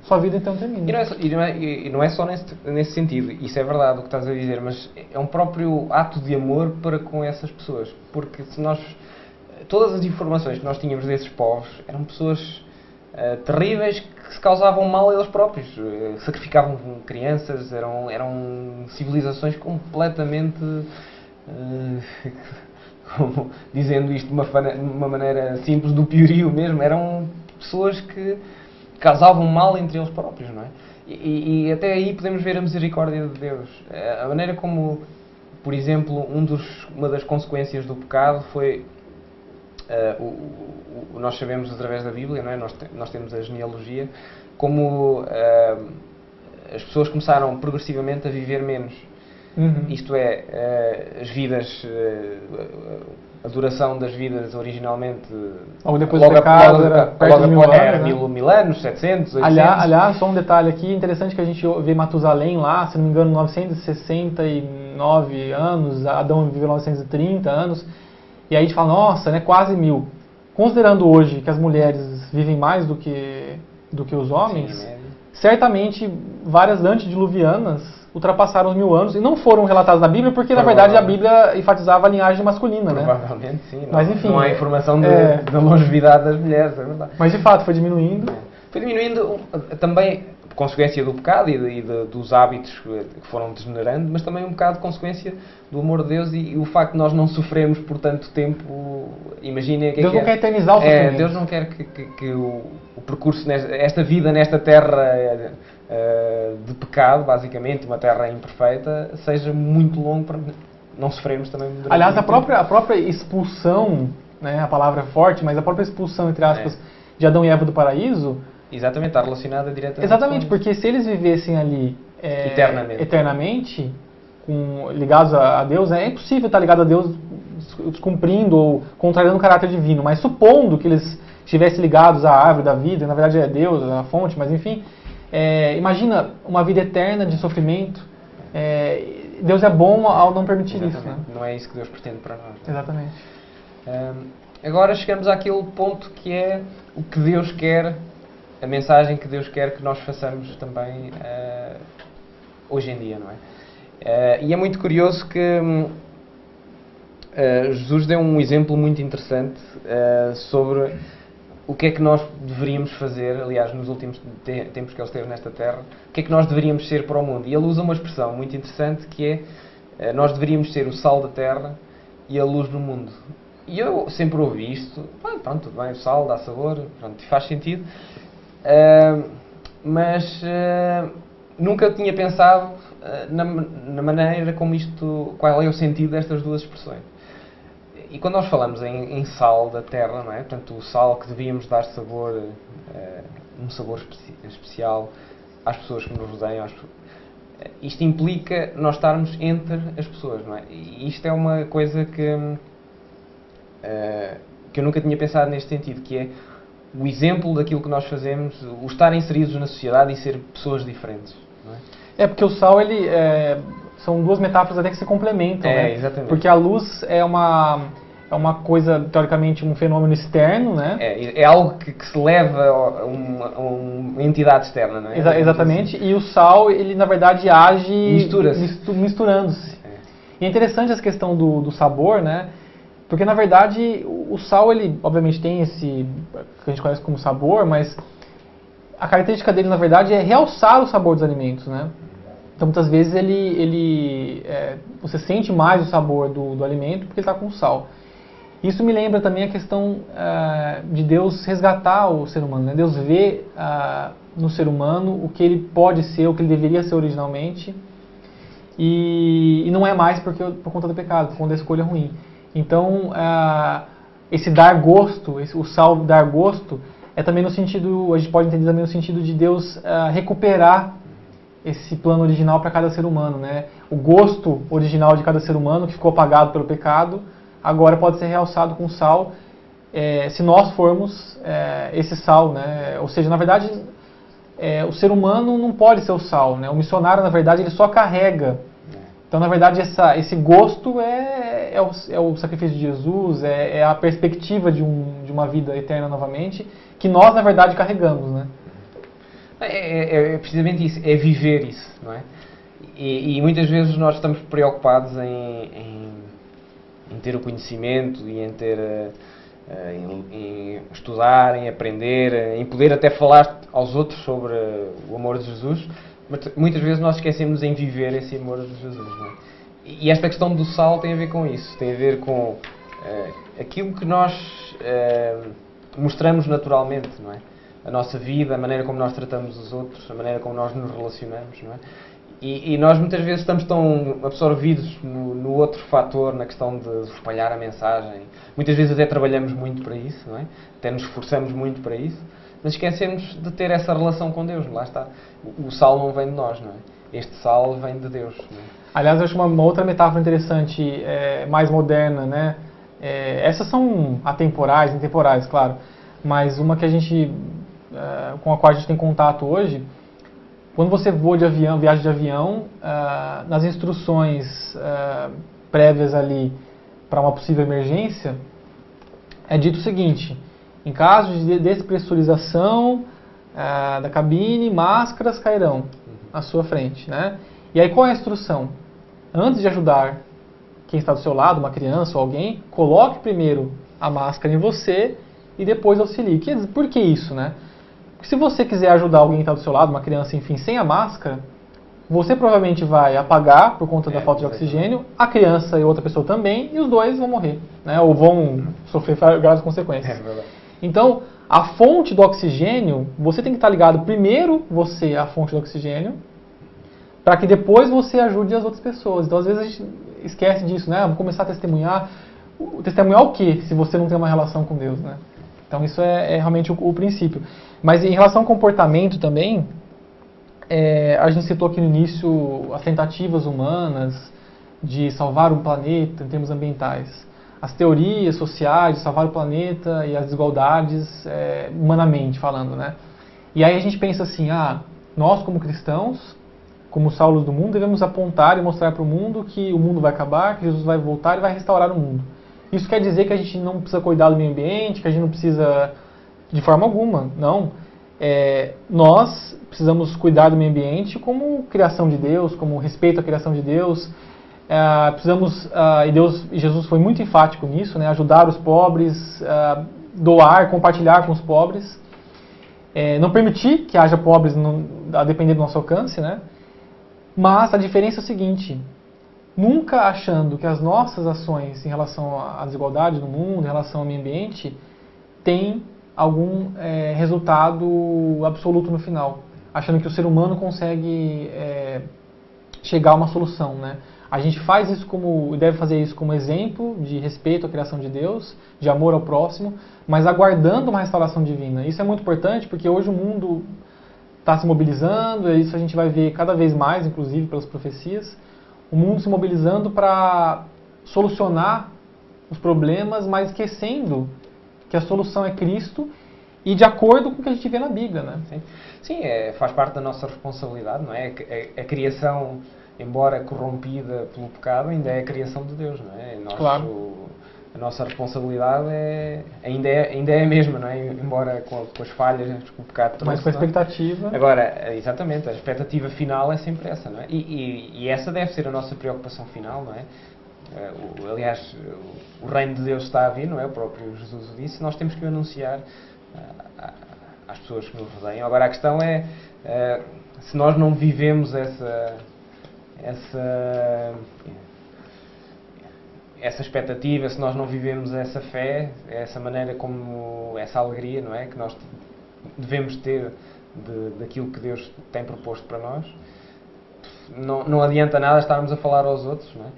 sua vida então termina. E não é só nesse sentido, isso é verdade o que estás a dizer, mas é um próprio ato de amor para com essas pessoas, porque se nós... Todas as informações que nós tínhamos desses povos eram pessoas terríveis que se causavam mal a eles próprios, sacrificavam crianças, eram civilizações completamente, dizendo isto de uma maneira simples, do piorio mesmo, eram pessoas que causavam mal entre eles próprios, não é? E até aí podemos ver a misericórdia de Deus. A maneira como, por exemplo, uma das consequências do pecado foi... nós sabemos através da Bíblia, não é? Nós temos a genealogia, como as pessoas começaram progressivamente a viver menos. Isto é, as vidas, a duração das vidas originalmente... Ou depois do pecado era perto de 1000 anos, era 1000 anos, 700, 800... Aliás, só um detalhe aqui, interessante que a gente vê Matusalém lá, se não me engano, 960 e 99 anos, Adão viveu 930 anos, e aí a gente fala, nossa, né, quase 1000. Considerando hoje que as mulheres vivem mais do que os homens, Sim, certamente várias antediluvianas ultrapassaram os 1000 anos e não foram relatadas na Bíblia, porque na verdade a Bíblia enfatizava a linhagem masculina, né? Provavelmente sim. Mas, enfim, não há informação da longevidade das mulheres, é verdade. Mas de fato foi diminuindo. Foi diminuindo também consequência do pecado e dos hábitos que foram degenerando, mas também um bocado de consequência do amor de Deus e o facto de nós não sofrermos por tanto tempo. Imaginem Deus não quer eternizar o sofrimento. Deus não quer que o percurso, esta vida nesta terra de pecado, basicamente, uma terra imperfeita, seja muito longo para não sofrermos também durante Aliás, a muito tempo. própria expulsão, né, a palavra é forte, mas a própria expulsão, entre aspas, de Adão e Eva do paraíso. Exatamente, está relacionada diretamente. Exatamente, porque se eles vivessem ali eternamente ligados a Deus, é impossível estar ligado a Deus descumprindo ou contrariando o caráter divino, mas supondo que eles estivessem ligados à árvore da vida, na verdade é Deus, a fonte, mas enfim, imagina uma vida eterna de sofrimento. Deus é bom ao não permitir isso, né? Não é isso que Deus pretende para nós. Né? Exatamente. Agora chegamos àquele ponto que é o que Deus quer, a mensagem que Deus quer que nós façamos também hoje em dia, não é? E é muito curioso que Jesus deu um exemplo muito interessante sobre o que é que nós deveríamos fazer, aliás, nos últimos tempos que Ele esteve nesta terra, o que é que nós deveríamos ser para o mundo. E Ele usa uma expressão muito interessante que é nós deveríamos ser o sal da terra e a luz do mundo. E eu sempre ouvi isto, pronto, tudo bem, o sal dá sabor, pronto, faz sentido, mas nunca tinha pensado na maneira como qual é o sentido destas duas expressões. E quando nós falamos em sal da terra, não é? Portanto, o sal que devíamos dar sabor, um sabor especial às pessoas que nos rodeiam, isto implica nós estarmos entre as pessoas, não é? E isto é uma coisa que eu nunca tinha pensado neste sentido, que é o exemplo daquilo que nós fazemos, o estar inseridos na sociedade e ser pessoas diferentes, não é? Porque o sal, são duas metáforas até que se complementam, né? Exatamente. Porque a luz é uma coisa, teoricamente, um fenômeno externo, né? É algo que se leva a uma entidade externa, não é? Exatamente. E o sal, ele na verdade age misturando-se. E é interessante essa questão do sabor, né? Porque na verdade o sal, ele obviamente tem esse que a gente conhece como sabor, mas a característica dele na verdade é realçar o sabor dos alimentos, né? Então muitas vezes você sente mais o sabor do alimento porque ele está com sal. Isso me lembra também a questão de Deus resgatar o ser humano, né? Deus vê no ser humano o que ele pode ser, o que ele deveria ser originalmente, e não é mais por conta do pecado, por conta da escolha ruim. Então, esse dar gosto, o sal dar gosto, é também no sentido, a gente pode entender também no sentido de Deus recuperar esse plano original para cada ser humano, né? O gosto original de cada ser humano, que ficou apagado pelo pecado, agora pode ser realçado com sal, se nós formos esse sal, né? Ou seja, na verdade, o ser humano não pode ser o sal, né? O missionário, na verdade, ele só carrega. Então, na verdade, esse gosto é o sacrifício de Jesus, é a perspectiva de uma vida eterna novamente, que nós, na verdade, carregamos, né? É precisamente isso, é viver isso, não é? E muitas vezes nós estamos preocupados em ter o conhecimento e em estudar, em aprender, em poder até falar aos outros sobre o amor de Jesus, mas muitas vezes nós esquecemos em viver esse amor de Jesus, não é? E esta questão do sal tem a ver com isso, tem a ver com aquilo que nós mostramos naturalmente, não é? A nossa vida, a maneira como nós tratamos os outros, a maneira como nós nos relacionamos, não é? E nós muitas vezes estamos tão absorvidos no outro fator, na questão de espalhar a mensagem. Muitas vezes até trabalhamos muito para isso, não é? Até nos esforçamos muito para isso, mas esquecemos de ter essa relação com Deus. Lá está. O sal não vem de nós, não é? Este sal vem de Deus. Não é? Aliás, eu acho uma outra metáfora interessante, mais moderna, né? Essas são atemporais, intemporais, claro, mas uma que com a qual a gente tem contato hoje, Quando você voa de avião, viaja de avião, nas instruções prévias ali para uma possível emergência, é dito o seguinte: em caso de despressurização da cabine, máscaras cairão à sua frente, né? E aí qual é a instrução? Antes de ajudar quem está do seu lado, uma criança ou alguém, coloque primeiro a máscara em você e depois auxilie. Por que isso, né? Porque se você quiser ajudar alguém que está do seu lado, uma criança, enfim, sem a máscara, você provavelmente vai apagar por conta da falta de oxigênio, a criança e outra pessoa também, e os dois vão morrer, né? Ou vão sofrer graves consequências. Então, a fonte do oxigênio, você tem que estar ligado primeiro, você, à fonte do oxigênio, para que depois você ajude as outras pessoas. Então, às vezes, a gente esquece disso, né? Vou começar a testemunhar. Testemunhar o quê, se você não tem uma relação com Deus, né? Então, isso é realmente o princípio. Mas, em relação ao comportamento também, a gente citou aqui no início as tentativas humanas de salvar o planeta em termos ambientais. As teorias sociais de salvar o planeta e as desigualdades, humanamente falando, né? E aí a gente pensa assim, nós como cristãos, como salos do mundo, devemos apontar e mostrar para o mundo que o mundo vai acabar, que Jesus vai voltar e vai restaurar o mundo. Isso quer dizer que a gente não precisa cuidar do meio ambiente, que a gente não precisa de forma alguma, não. Nós precisamos cuidar do meio ambiente como criação de Deus, como respeito à criação de Deus. Precisamos, e Jesus foi muito enfático nisso, né, ajudar os pobres, doar, compartilhar com os pobres, não permitir que haja pobres a depender do nosso alcance, né? Mas a diferença é o seguinte: nunca achando que as nossas ações em relação à desigualdade no mundo, em relação ao meio ambiente, têm algum resultado absoluto no final, achando que o ser humano consegue chegar a uma solução, né? A gente faz isso e deve fazer isso como exemplo de respeito à criação de Deus, de amor ao próximo, mas aguardando uma restauração divina. Isso é muito importante porque hoje o mundo está se mobilizando, e isso a gente vai ver cada vez mais, inclusive pelas profecias, o mundo se mobilizando para solucionar os problemas, mas esquecendo que a solução é Cristo e de acordo com o que a gente vê na Bíblia, né? Sim, faz parte da nossa responsabilidade, não é? A criação, embora corrompida pelo pecado, ainda é a criação de Deus, não é? Claro. A nossa responsabilidade ainda é a mesma, não é? Embora com as falhas, com o pecado trouxe. Mas com a expectativa. Agora, exatamente, a expectativa final é sempre essa, não é? E essa deve ser a nossa preocupação final, não é? Aliás, o reino de Deus está a vir, não é? O próprio Jesus o disse, nós temos que o anunciar às pessoas que nos rodeiam. Agora, a questão é se nós não vivemos essa expectativa, se nós não vivemos essa fé, essa maneira como, essa alegria, não é? Que nós devemos ter daquilo que Deus tem proposto para nós, não adianta nada estarmos a falar aos outros, não é?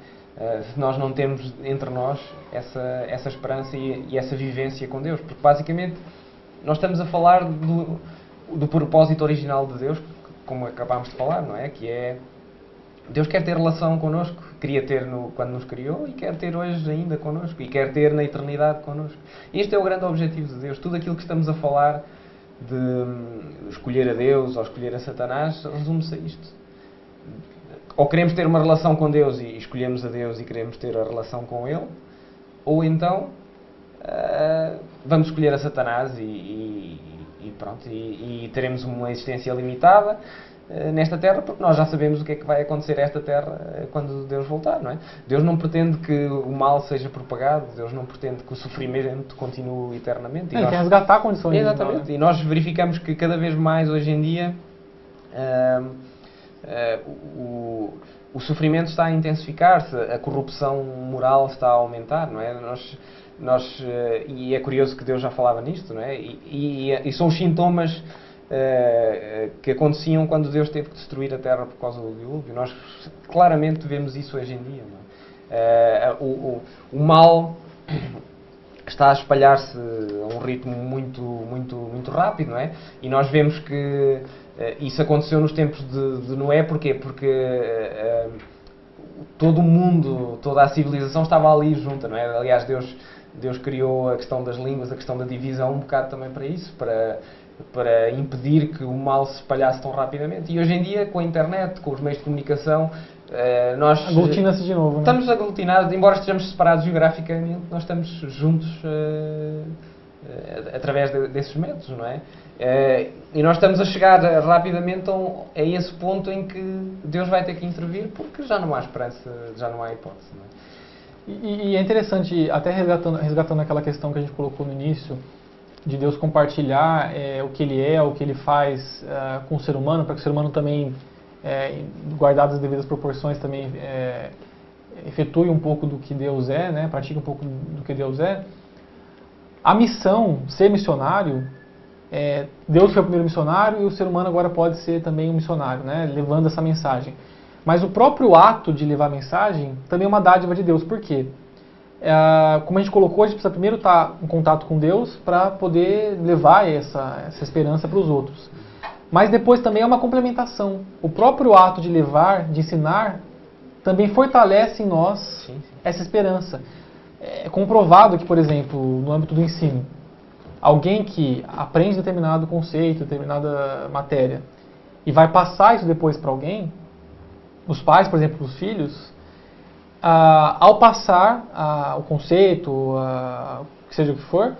Se nós não temos entre nós essa esperança e essa vivência com Deus, porque basicamente nós estamos a falar do propósito original de Deus, como acabámos de falar, não é? Que é Deus quer ter relação connosco, queria ter quando nos criou e quer ter hoje ainda connosco e quer ter na eternidade connosco. Este é o grande objetivo de Deus. Tudo aquilo que estamos a falar de escolher a Deus ou escolher a Satanás resume-se a isto. Ou queremos ter uma relação com Deus e escolhemos a Deus e queremos ter a relação com Ele, ou então vamos escolher a Satanás e pronto, e teremos uma existência limitada nesta terra, porque nós já sabemos o que é que vai acontecer a esta terra quando Deus voltar, não é? Deus não pretende que o mal seja propagado, Deus não pretende que o sofrimento continue eternamente. Ele quer resgatar a condição de exatamente, e nós verificamos que cada vez mais hoje em dia o sofrimento está a intensificar-se, a corrupção moral está a aumentar, não é? E é curioso que Deus já falava nisto, não é? E são os sintomas que aconteciam quando Deus teve que destruir a terra por causa do dilúvio. Nós claramente vemos isso hoje em dia, não é? O mal está a espalhar-se a um ritmo muito rápido, não é? E nós vemos que isso aconteceu nos tempos de Noé. Porquê? Porque todo o mundo, toda a civilização estava ali junta, não é? Aliás, Deus Deus criou a questão das línguas, a questão da divisão um bocado também para isso, para impedir que o mal se espalhasse tão rapidamente. E hoje em dia, com a internet, com os meios de comunicação, nós aglutina-se de novo, né? Estamos aglutinados, embora estejamos separados geograficamente, nós estamos juntos através desses métodos, não é? E nós estamos a chegar rapidamente a esse ponto em que Deus vai ter que intervir, porque já não há esperança, já não há hipótese, não é? E é interessante, até resgatando aquela questão que a gente colocou no início, de Deus compartilhar o que Ele é, o que Ele faz com o ser humano, para que o ser humano também, guardadas as devidas proporções, também efetue um pouco do que Deus é, né? Pratique um pouco do que Deus é. A missão, ser missionário, Deus foi o primeiro missionário e o ser humano agora pode ser também um missionário, né? Levando essa mensagem. Mas o próprio ato de levar a mensagem também é uma dádiva de Deus. Por quê? Como a gente colocou, a gente precisa primeiro estar em contato com Deus para poder levar essa esperança para os outros. Mas depois também é uma complementação. O próprio ato de levar, de ensinar, também fortalece em nós essa esperança. É comprovado que, por exemplo, no âmbito do ensino, alguém que aprende determinado conceito, determinada matéria, e vai passar isso depois para alguém, os pais, por exemplo, os filhos, ao passar o conceito, que seja o que for,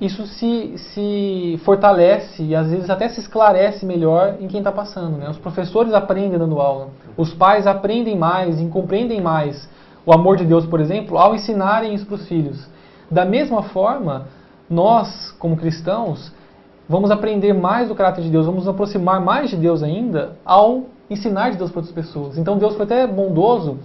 isso se fortalece e às vezes até se esclarece melhor em quem está passando, né? Os professores aprendem dando aula, os pais aprendem mais e compreendem mais o amor de Deus, por exemplo, ao ensinarem isso para os filhos. Da mesma forma, nós, como cristãos, vamos aprender mais do caráter de Deus, vamos nos aproximar mais de Deus ainda ao ensinar de Deus para outras pessoas. Então Deus foi até bondoso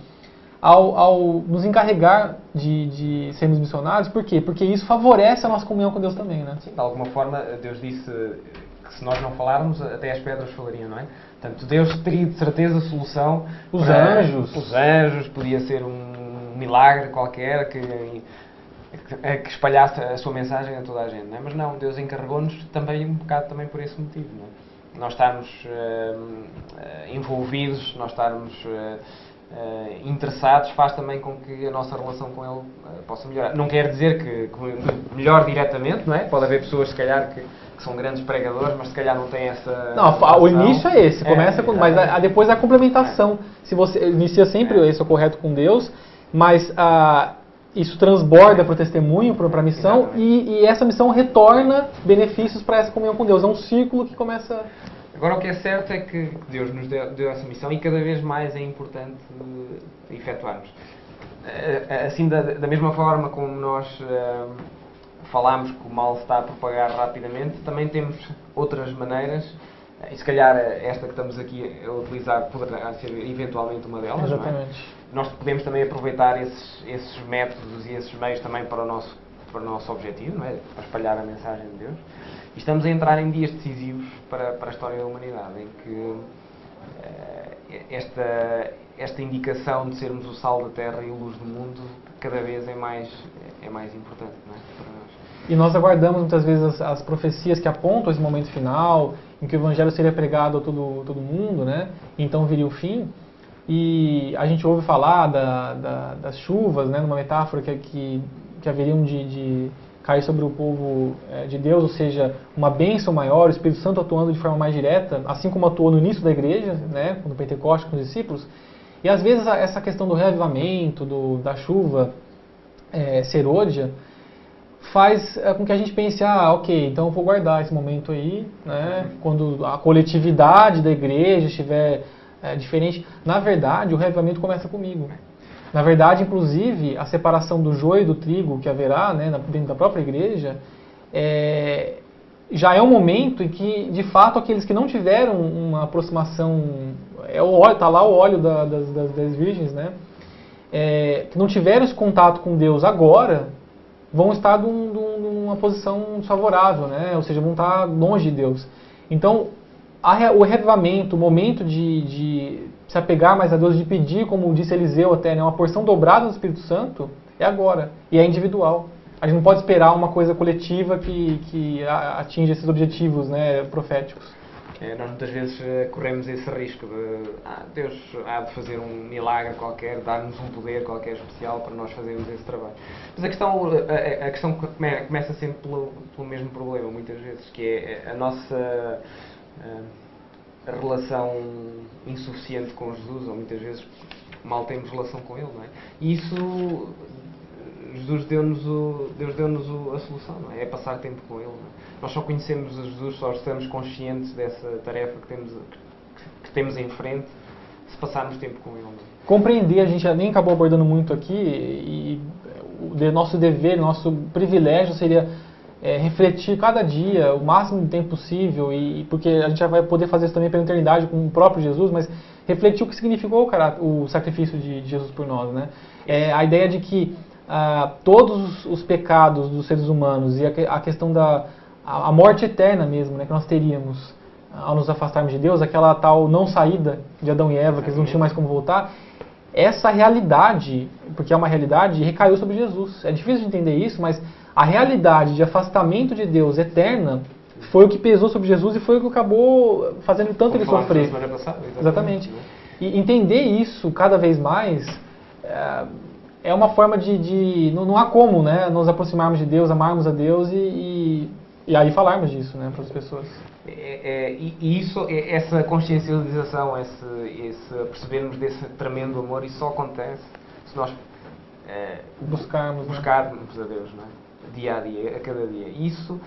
ao nos encarregar de sermos missionários. Por quê? Porque isso favorece a nossa comunhão com Deus também, né? Sim, de alguma forma Deus disse que se nós não falarmos, até as pedras falariam, não é? Portanto, Deus teria de certeza a solução. Os anjos, podia ser um milagre qualquer que espalhasse a sua mensagem a toda a gente, não é? Mas não, Deus encarregou-nos também um bocado também por esse motivo, não é? Nós estarmos envolvidos, nós estarmos interessados, faz também com que a nossa relação com Ele possa melhorar. Não quer dizer que melhor diretamente, não é? Pode haver pessoas, se calhar, que são grandes pregadores, mas se calhar não têm essa... Não, o início é esse, começa com... Mas depois a complementação. Se você inicia sempre esse é o correto com Deus, mas isso transborda para o testemunho, para a missão, e essa missão retorna benefícios para essa comunhão com Deus. É um círculo que começa... Agora, o que é certo é que Deus nos deu essa missão e cada vez mais é importante efetuarmos. Assim, da mesma forma como nós falámos que o mal se está a propagar rapidamente, também temos outras maneiras, e se calhar esta que estamos aqui a utilizar poderá ser eventualmente uma delas. Exatamente. Não é? Nós podemos também aproveitar esses métodos e esses meios também para o nosso objetivo, não é? Para espalhar a mensagem de Deus. E estamos a entrar em dias decisivos para a história da humanidade, em que esta indicação de sermos o sal da terra e a luz do mundo cada vez é mais importante, não é? Para nós. E nós aguardamos muitas vezes as profecias que apontam esse momento final, em que o Evangelho seria pregado a todo mundo, né? Então viria o fim. E a gente ouve falar das chuvas, né? Numa metáfora que haveriam de cair sobre o povo de Deus, ou seja, uma bênção maior, o Espírito Santo atuando de forma mais direta, assim como atuou no início da igreja, né? No Pentecostes com os discípulos. E às vezes essa questão do reavivamento, da chuva serôdia, faz com que a gente pense, ok, então eu vou guardar esse momento aí, né? Quando a coletividade da igreja estiver diferente. Na verdade, o reavivamento começa comigo. Na verdade, inclusive, a separação do joio e do trigo que haverá, né, dentro da própria igreja, já é um momento em que, de fato, aqueles que não tiveram uma aproximação, está lá o óleo das 10 virgens, né, que não tiveram esse contato com Deus agora, vão estar numa posição desfavorável, né, ou seja, vão estar longe de Deus. Então, o reavivamento, o momento de se apegar mais a Deus, de pedir, como disse Eliseu até, né, uma porção dobrada do Espírito Santo, é agora, e é individual. A gente não pode esperar uma coisa coletiva que atinja esses objetivos, né, proféticos. Nós muitas vezes corremos esse risco de Deus há de fazer um milagre qualquer, dar-nos um poder qualquer especial para nós fazermos esse trabalho. Mas a questão começa sempre pelo mesmo problema, muitas vezes, que é a nossa relação insuficiente com Jesus, ou muitas vezes mal temos relação com Ele, não é? E isso, Deus deu-nos a solução, não é? É passar tempo com Ele, não é? Nós só conhecemos a Jesus, só estamos conscientes dessa tarefa que temos em frente se passarmos tempo com Ele, não é? Compreender, a gente já nem acabou abordando muito aqui, e o nosso dever, nosso privilégio seria refletir cada dia o máximo de tempo possível, porque a gente já vai poder fazer isso também pela eternidade com o próprio Jesus, mas refletir o que significou o sacrifício de Jesus por nós, né? A ideia de que todos os pecados dos seres humanos e a questão a morte eterna mesmo, né, que nós teríamos ao nos afastarmos de Deus, aquela tal não saída de Adão e Eva, que eles não tinham mais como voltar, essa realidade, porque é uma realidade, recaiu sobre Jesus. É difícil de entender isso, mas a realidade de afastamento de Deus eterna foi o que pesou sobre Jesus e foi o que acabou fazendo tanto ele sofrer. Exatamente. E entender isso cada vez mais é uma forma não há como, né, nos aproximarmos de Deus, amarmos a Deus e aí falarmos disso, né, para as pessoas. Essa consciencialização, esse percebermos desse tremendo amor, isso só acontece se nós buscarmos a Deus, não é? Dia a dia, a cada dia.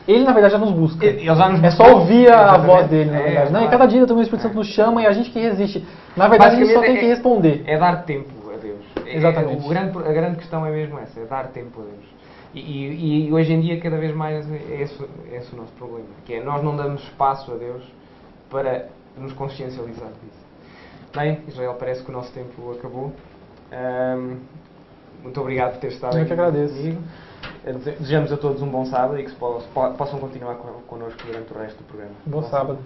Ele, na verdade, já nos busca. Ele já nos busca. É só ouvir a voz dele, na verdade. Não, e cada dia também o Espírito Santo nos chama e a gente que resiste. Na verdade, a gente só tem que responder. É dar tempo a Deus. Exatamente. A grande questão é mesmo essa, é dar tempo a Deus. E hoje em dia, cada vez mais, é esse o nosso problema. Que é, nós não damos espaço a Deus para nos consciencializar disso. Bem, Israel, parece que o nosso tempo acabou. Muito obrigado por ter estado aqui. Eu que agradeço. Comigo. Desejamos a todos um bom sábado e que possam continuar connosco durante o resto do programa. Bom sábado.